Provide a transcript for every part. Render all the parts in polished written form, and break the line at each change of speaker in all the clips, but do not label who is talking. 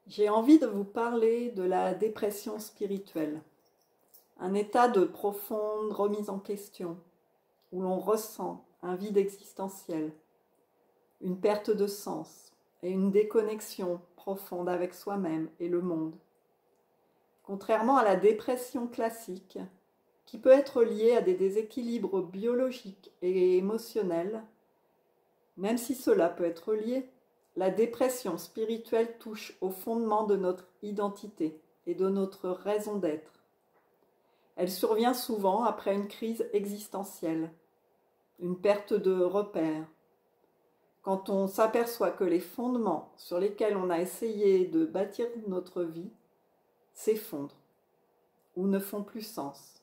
J'ai envie de vous parler de la dépression spirituelle, un état de profonde remise en question, où l'on ressent un vide existentiel, une perte de sens et une déconnexion profonde avec soi-même et le monde. Contrairement à la dépression classique, qui peut être liée à des déséquilibres biologiques et émotionnels, même si cela peut être lié, la dépression spirituelle touche au fondement de notre identité et de notre raison d'être. Elle survient souvent après une crise existentielle, une perte de repères, quand on s'aperçoit que les fondements sur lesquels on a essayé de bâtir notre vie s'effondrent ou ne font plus sens.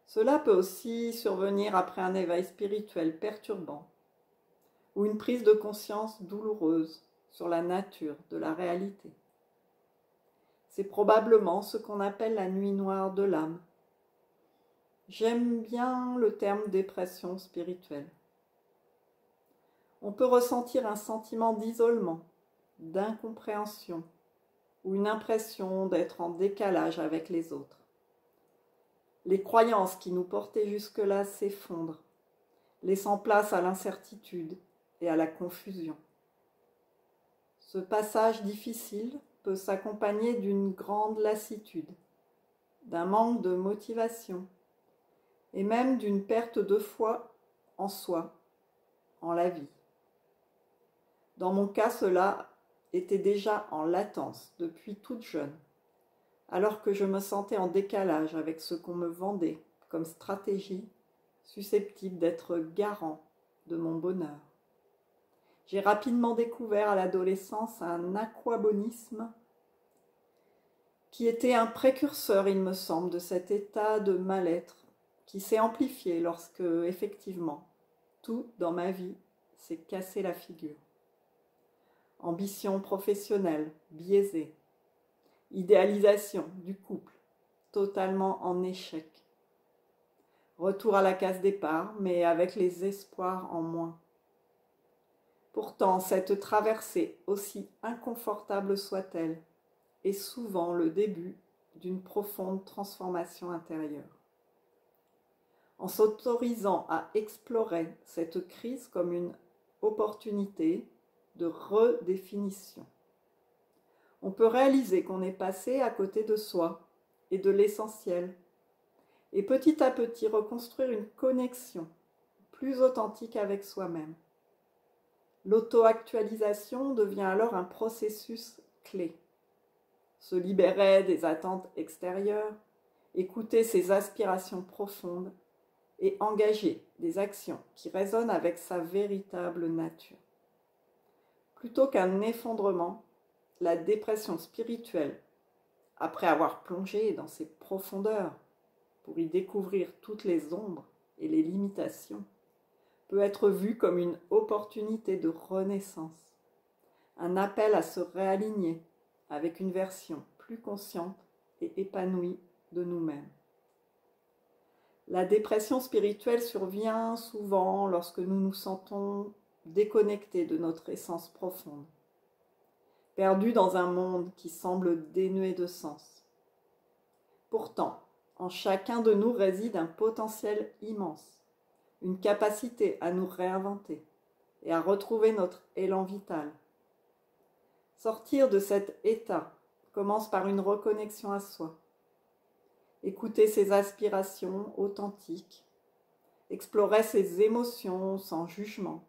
Cela peut aussi survenir après un éveil spirituel perturbant ou une prise de conscience douloureuse sur la nature de la réalité. C'est probablement ce qu'on appelle la nuit noire de l'âme. J'aime bien le terme dépression spirituelle. On peut ressentir un sentiment d'isolement, d'incompréhension ou une impression d'être en décalage avec les autres. Les croyances qui nous portaient jusque-là s'effondrent, laissant place à l'incertitude et à la confusion. Ce passage difficile peut s'accompagner d'une grande lassitude, d'un manque de motivation et même d'une perte de foi en soi, en la vie. Dans mon cas, cela était déjà en latence depuis toute jeune, alors que je me sentais en décalage avec ce qu'on me vendait comme stratégie susceptible d'être garant de mon bonheur. J'ai rapidement découvert à l'adolescence un aquabonisme qui était un précurseur, il me semble, de cet état de mal-être qui s'est amplifié lorsque, effectivement, tout dans ma vie s'est cassé la figure. Ambition professionnelle biaisée, idéalisation du couple totalement en échec, retour à la case départ, mais avec les espoirs en moins. Pourtant, cette traversée, aussi inconfortable soit-elle, est souvent le début d'une profonde transformation intérieure. En s'autorisant à explorer cette crise comme une opportunité de redéfinition, on peut réaliser qu'on est passé à côté de soi et de l'essentiel, et petit à petit reconstruire une connexion plus authentique avec soi-même. L'auto-actualisation devient alors un processus clé. Se libérer des attentes extérieures, écouter ses aspirations profondes et engager des actions qui résonnent avec sa véritable nature. Plutôt qu'un effondrement, la dépression spirituelle, après avoir plongé dans ses profondeurs pour y découvrir toutes les ombres et les limitations, peut être vue comme une opportunité de renaissance, un appel à se réaligner avec une version plus consciente et épanouie de nous-mêmes. La dépression spirituelle survient souvent lorsque nous nous sentons déconnectés de notre essence profonde, perdus dans un monde qui semble dénué de sens. Pourtant, en chacun de nous réside un potentiel immense, une capacité à nous réinventer et à retrouver notre élan vital. Sortir de cet état commence par une reconnexion à soi. Écouter ses aspirations authentiques, explorer ses émotions sans jugement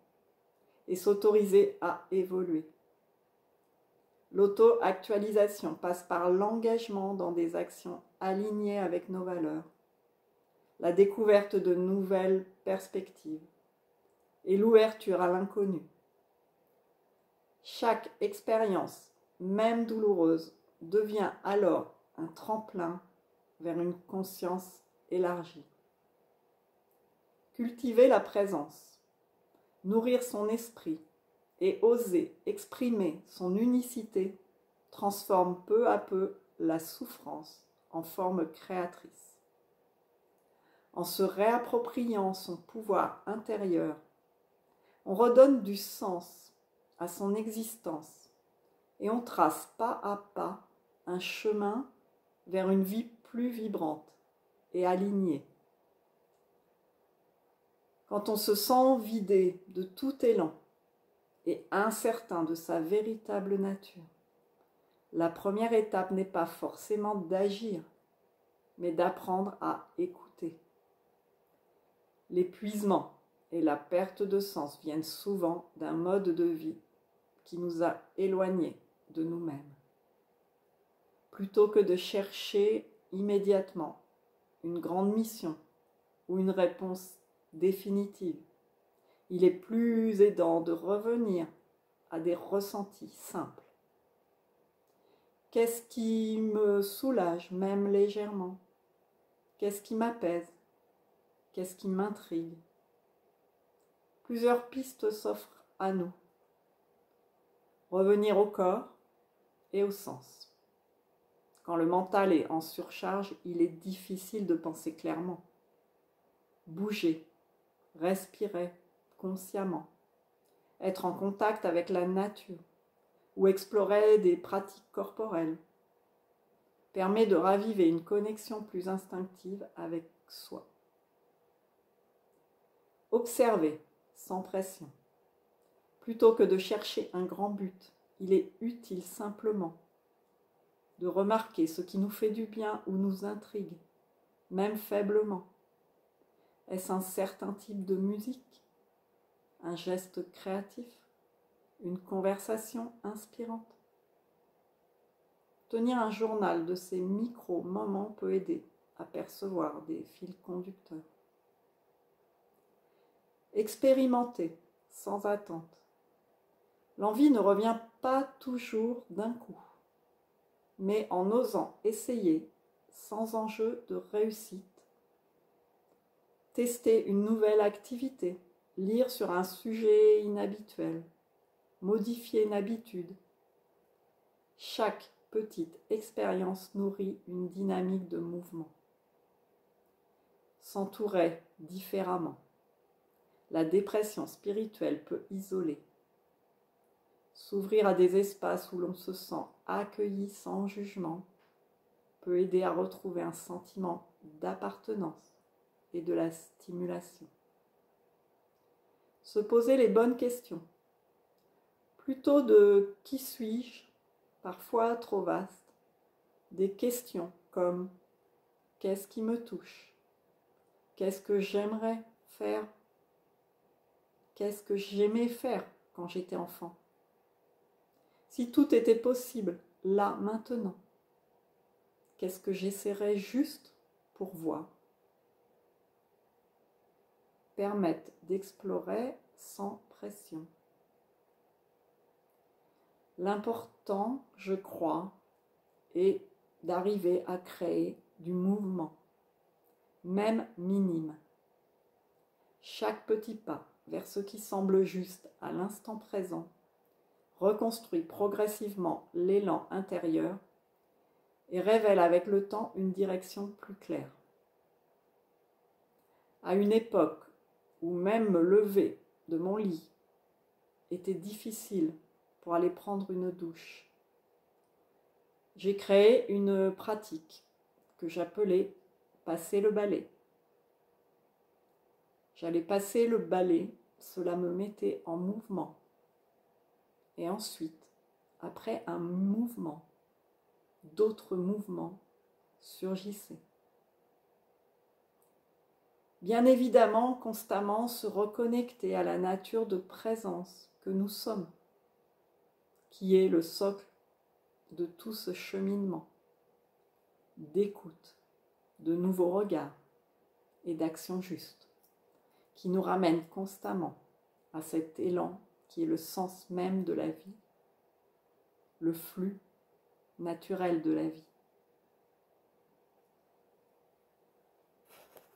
et s'autoriser à évoluer. L'auto-actualisation passe par l'engagement dans des actions alignées avec nos valeurs, la découverte de nouvelles perspectives et l'ouverture à l'inconnu. Chaque expérience, même douloureuse, devient alors un tremplin vers une conscience élargie. Cultiver la présence, nourrir son esprit et oser exprimer son unicité transforme peu à peu la souffrance en forme créatrice. En se réappropriant son pouvoir intérieur, on redonne du sens à son existence et on trace pas à pas un chemin vers une vie plus vibrante et alignée. Quand on se sent vidé de tout élan et incertain de sa véritable nature, la première étape n'est pas forcément d'agir, mais d'apprendre à écouter. L'épuisement et la perte de sens viennent souvent d'un mode de vie qui nous a éloignés de nous-mêmes. Plutôt que de chercher immédiatement une grande mission ou une réponse définitive, il est plus aidant de revenir à des ressentis simples. Qu'est-ce qui me soulage, même légèrement? Qu'est-ce qui m'apaise? Qu'est-ce qui m'intrigue? Plusieurs pistes s'offrent à nous. Revenir au corps et au sens. Quand le mental est en surcharge, il est difficile de penser clairement. Bouger, respirer consciemment, être en contact avec la nature ou explorer des pratiques corporelles permet de raviver une connexion plus instinctive avec soi. Observer sans pression. Plutôt que de chercher un grand but, il est utile simplement de remarquer ce qui nous fait du bien ou nous intrigue, même faiblement. Est-ce un certain type de musique, un geste créatif, une conversation inspirante? Tenir un journal de ces micro-moments peut aider à percevoir des fils conducteurs. Expérimenter sans attente. L'envie ne revient pas toujours d'un coup, mais en osant essayer sans enjeu de réussite. Tester une nouvelle activité, lire sur un sujet inhabituel, modifier une habitude. Chaque petite expérience nourrit une dynamique de mouvement. S'entourer différemment. La dépression spirituelle peut isoler. S'ouvrir à des espaces où l'on se sent accueilli sans jugement peut aider à retrouver un sentiment d'appartenance et de la stimulation. Se poser les bonnes questions. Plutôt de « qui suis-je » parfois trop vaste, des questions comme « qu'est-ce qui me touche ? Qu'est-ce que j'aimerais faire ? Qu'est-ce que j'aimais faire quand j'étais enfant ? Si tout était possible, là, maintenant, qu'est-ce que j'essaierais juste pour voir ? Permettent d'explorer sans pression. L'important, je crois, est d'arriver à créer du mouvement, même minime. Chaque petit pas vers ce qui semble juste à l'instant présent reconstruit progressivement l'élan intérieur et révèle avec le temps une direction plus claire. À une époque où même me lever de mon lit était difficile pour aller prendre une douche, j'ai créé une pratique que j'appelais « passer le balai ». J'allais passer le balai, cela me mettait en mouvement. Et ensuite, après un mouvement, d'autres mouvements surgissaient. Bien évidemment, constamment se reconnecter à la nature de présence que nous sommes, qui est le socle de tout ce cheminement, d'écoute, de nouveaux regards et d'actions justes, qui nous ramène constamment à cet élan qui est le sens même de la vie, le flux naturel de la vie.